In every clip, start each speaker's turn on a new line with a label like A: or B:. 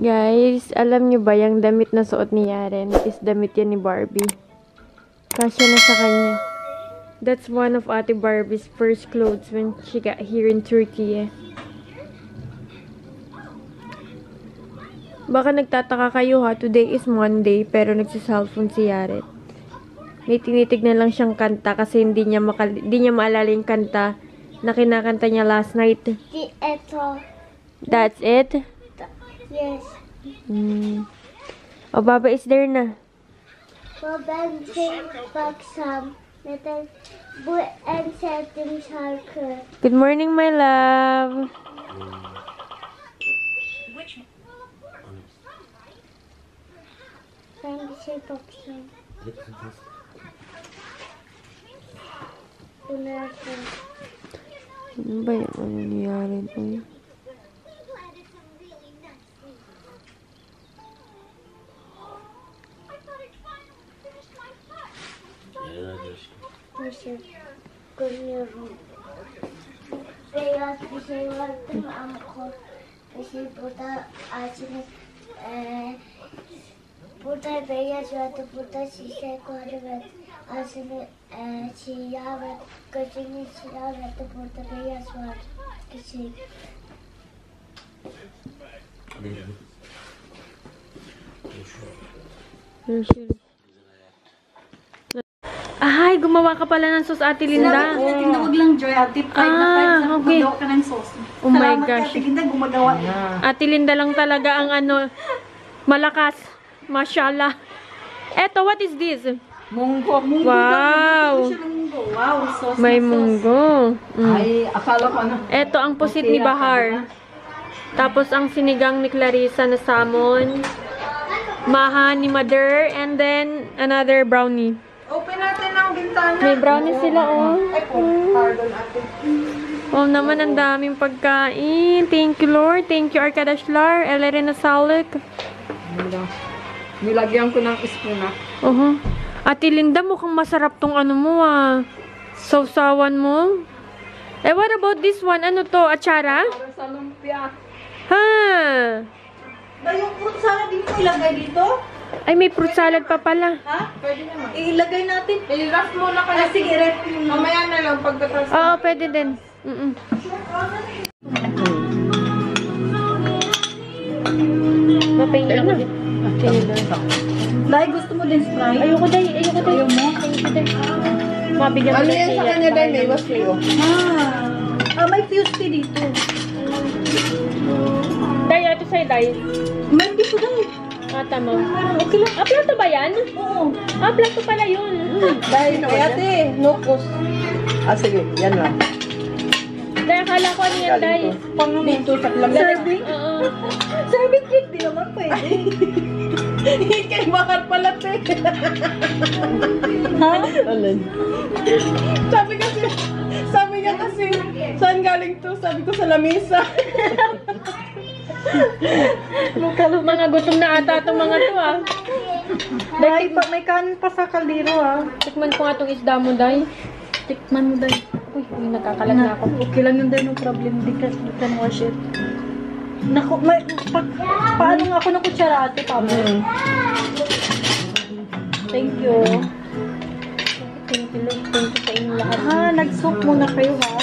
A: Guys, alam nyo ba, yung damit na suot ni Yaren is damit yan ni Barbie. Kasya na sa kanya. That's one of Ate Barbie's first clothes when she got here in Turkey. Baka nagtataka kayo ha, today is Monday, pero nagsiselfone si Yaren. May tinitignan lang siyang kanta kasi hindi niya maalala yung kanta na kinakanta niya last night. That's it?
B: Yes.
A: Oh, Baba is there na.
B: Baba sing baksam. Metal boy and setting circle.
A: Good morning, my love.
B: Baba sing baksam. Unasa.
A: Ano ba yung nangyayari doon?
B: Beyaz bir şey vardı ama şey burada beyaz vardı, burada şişe koydu ve aslında siyah ve gözünün siyah vardı, burada beyaz vardı. Şey.
A: Ay, gumawa ka pala ng sauce, Ate Linda.
C: Tinawag lang Joy, Ate.
A: Okay.
C: Gumagawa ka ng sauce.
A: Oh my
C: Salamat,
A: gosh.
C: Ate Linda, gumagawa na.
A: Ate Linda lang talaga ang malakas. Mashallah. Eto, what is this?
C: Munggo.
A: Wow.
C: Wow, sauce
A: May
C: na sauce.
A: munggo.
C: Ay, akala ko na.
A: Eto ang pusit ni Bahar. Tapos ang sinigang ni Clarissa na salmon. Maha ni Mother. And then, another brownie.
C: Open natin ang bintana.
A: May brownie sila, oh.
C: Ay po, pardon, Ate.
A: Oh, naman ang daming pagkain. Thank you, Lord. Thank you, Arkadashlar. Elerina Salik.
C: Nilagyan ko ng spoon na.
A: Ate Linda, mukhang masarap tong ano mo, ah. Sausawan mo. Eh, what about this one? Ano to? Atsara?
C: Para sa lumpia.
A: Ha?
C: Yung fruit salad din mo ilagay dito?
A: Ay, may fruit salad pa pala.
C: Ha? Pwede naman. Ilagay natin. I-wrap mo na kayo. Sige, wrap mo. Mamaya na lang pagkatapos.
A: Oo, pwede din. Mapahinga na.
C: Dahil gusto mo din Sprite?
A: Ayoko, Day. Ayaw mo? Thank you, Day. Mabigyan ko
D: Ano
A: na
D: yan sa kanya, Day? May was sa'yo.
C: May fuse tea dito.
A: Day, ito sa'yo, Day.
C: May dito dahil.
A: Tama. Okay lang. Plato ba yan?
C: Oo.
A: Plato pala yun.
D: Dahil, ate, no cost. Sige, yan lang.
A: Day, akala ko ano yan, Day.
D: Pang dito sa lamig.
C: Serving?
A: Oo.
C: Serving cake di naman pwede.
D: Kay bakar pala, te.
C: Ha?
D: Alin? Sabi niya kasi, saan galing to? Sabi ko sa lamisa.
A: Mga gutom na ata itong mga to, ah.
C: May kanin pa sa kaldero, ha?
A: Tikman ko nga itong isda mo, Day.
C: Tikman mo dahil.
A: Uy, nagkakalag na ako.
C: Okay lang yun dahil no problem. Di ka wash it. Naku, paano nga ako ng kutsara, ate, Pablo? Thank you.
A: Thank you, Lord. Thank you sa inyong lahat.
C: Nag-soup muna kayo, ha?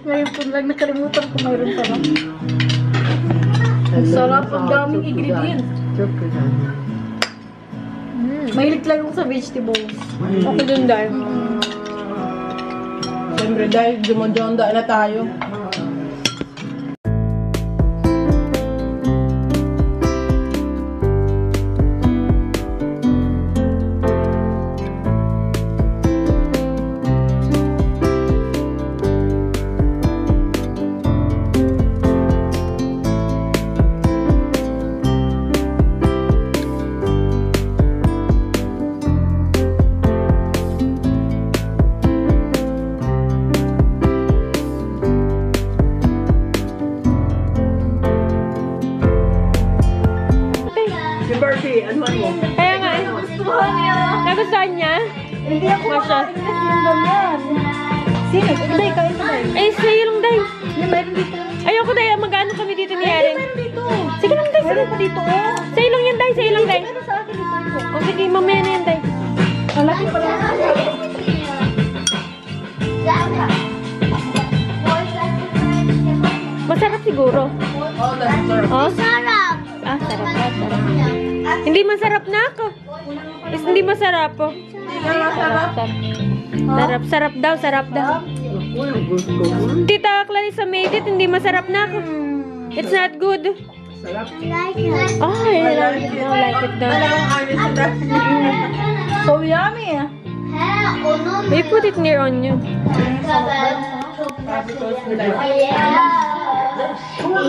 C: Ngayon po lang nakalimutan ko mayroon pa lang. Ang sarap, ang daming ingredients. Mahilig lang ako sa vegetables.
A: Ako dun, Day.
D: Siyempre, dahil dumonda na tayo.
A: Kaya nga, nagustuhan niya?
C: Hindi ako makain kasi yung ganyan. Sino? Day, kain mo, Day.
A: Sa'yo lang, Day.
C: Hindi, mayroon dito.
A: Ayoko, Day. Mag-ano kami dito ni Yaren?
C: Mayroon dito.
A: Sige lang, Day.
D: Meron pa dito, oh.
A: Sa ilong yan, Day. Sa ilong, Day.
D: Meron sa akin dito.
A: O, sige, mamaya na yan, Day.
D: Ang laki pala.
A: Masarap siguro.
D: Oh, that's perfect.
A: Oh?
B: Sarap!
A: Ah, sarap na, sarap. Hindi masarap na ako. Is hindi masarap po. Sarap. Sarap, sarap daw, sarap daw. Tita Clarissa made it, hindi masarap na ako. It's not good. Oh, I like it daw, like it daw.
D: So yummy.
A: We put it near on you.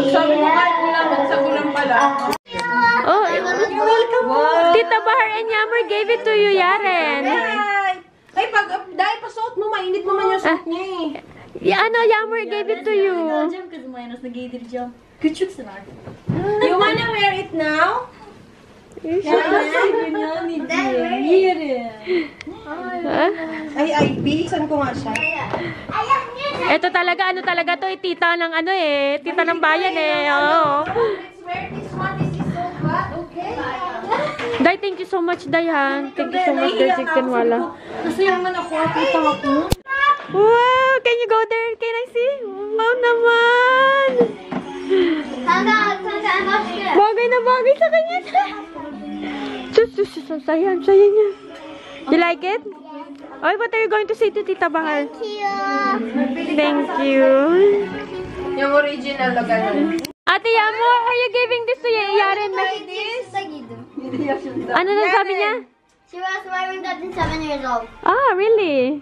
D: Sabi mo nga, ulam sa gulang pala.
A: Oh, Tita Bahar and Yammer gave it to you, Yaren.
D: Ay, dahil pasuot mo, mainit mo man yung suot niya eh.
A: Ano, Yammer gave it to you.
D: You wanna wear it now?
A: Huh?
D: Ay, bilisan ko nga siya.
A: Ito talaga, ano talaga to, tita ng ano eh, tita ng bayan eh, oo. Day, thank you so much, Day, ha. Thank you so much, Day, Chicken Wala.
C: Nasayangan ako, kita ako.
A: Wow, can you go there? Can I see? Wow naman! Bagay na bagay sa kanya. Sayan niya. You like it? Oh, what are you going to say to Tita Bahar? Thank you.
D: Yung original na gano'n.
A: Ate Yamo, are you giving this to Yaren? Ano na sabi niya?
B: She was wearing that in 7 years old.
A: Ah, really?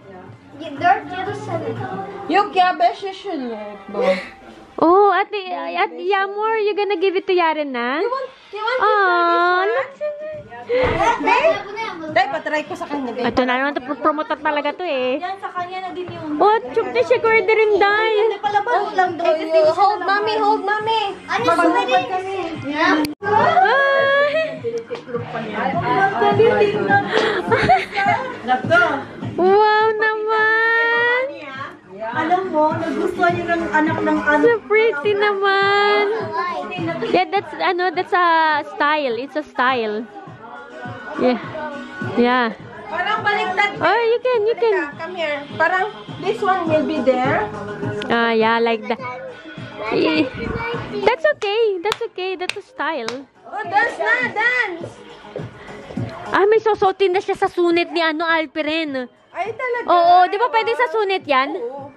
B: They're 7.
D: Yung kya beshi shulit bo.
A: Oh, Ate Yamor, you gonna give it to Yaren na?
D: You want
A: Oh, let's
D: Dahil patry ko sa kanya.
A: ito na naman, promote talaga to eh.
C: Yan, sa kanya na din yung...
A: Oh, chuk na siya kuwede rin dahil.
D: Palabas lang daw yun. Hold, mami.
B: Ano yung kami?
A: Wow naman!
C: Alam mo, nagustuhan niyo ng anak ng ano.
A: So pretty naman! Yeah, that's a style. It's a style. Yeah. Yeah.
D: Parang baliktad.
A: Oh, you can.
D: Come here. Parang this one will be there.
A: Yeah, like that. Yeah. That's okay. That's a style.
D: Oh, dance na, dance.
A: Ah, may susutin na siya sa sunit ni Alperen.
D: Ay, talaga.
A: Oo, di ba pwede sa sunit yan?
D: Oo.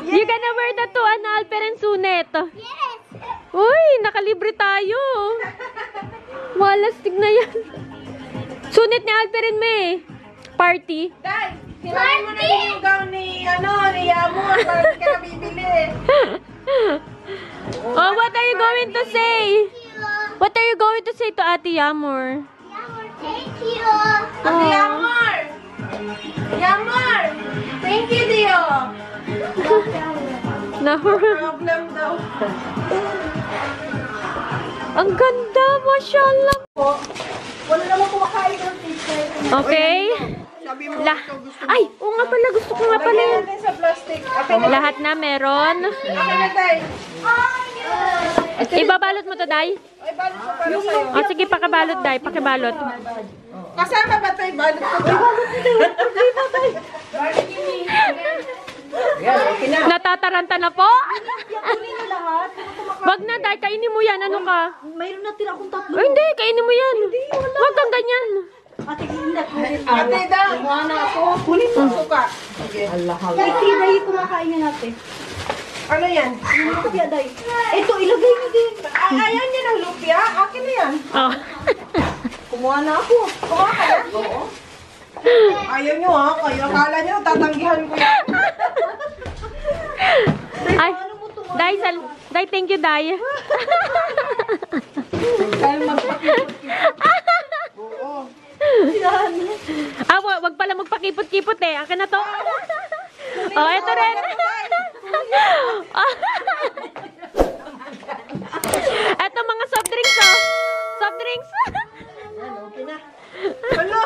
A: You gonna wear that to Alperen sunit.
B: Yes!
A: Uy, nakalibre tayo. Walastig na yan. Sunit ni Alperen me. Party.
D: Dai, sinabi mo na yung gown ni Yamor. Parang ka nabibili.
A: Oh, what are you going to say? What are you going to say to Ate Yamor?
B: Thank you!
D: Ate Yamor! Yamor! Thank you, Dio!
A: No.
D: Problem daw.
A: Ang ganda, mashallah.
C: Wala naman kumakain ng teacher.
A: Okay.
D: Sabi mo,
A: Ay, oo nga pala, gusto ko nga pala
D: Lagay
A: yun.
D: natin sa plastic. Okay na.
A: Lahat na meron.
D: Okay na, Day.
A: Ibabalot mo to, Day.
D: Ay, balot ko para sa'yo.
A: O, sige, pakibalot, Day. Pakibalot.
D: Kasama ba ito? Balot ko ba? Yan, okay na.
A: Natataranta na po? Wag na, Day. Kainin mo yan. Ano ka?
C: Mayroon natin akong tatlo.
A: Ay, hindi. Kainin mo yan. Wag kang ganyan.
C: Ate, hindi ako.
D: Ate, da. Mukha na ako. Kulit mo suka. Sige.
C: Ate, dahil kumakain na natin.
D: Ano yan?
C: Lupia, dahil. Ito, ilagay niyo din.
D: Ayaw niya ng lupia? Akin na yan.
A: Oh.
D: Kumuha na ako. Kumuha ka na? Oo. Ayaw niyo ha. Kayo akala niyo tatanggihan ko yan.
A: Ay, Day, Day, thank you, Day.
D: Kaya magpakipot. Oo.
A: Ah, wag pala magpakipot-kipot eh. Akin na to. Oh, ito rin. Ito mga soft drinks, oh. Soft drinks.
D: Okay na. Ano?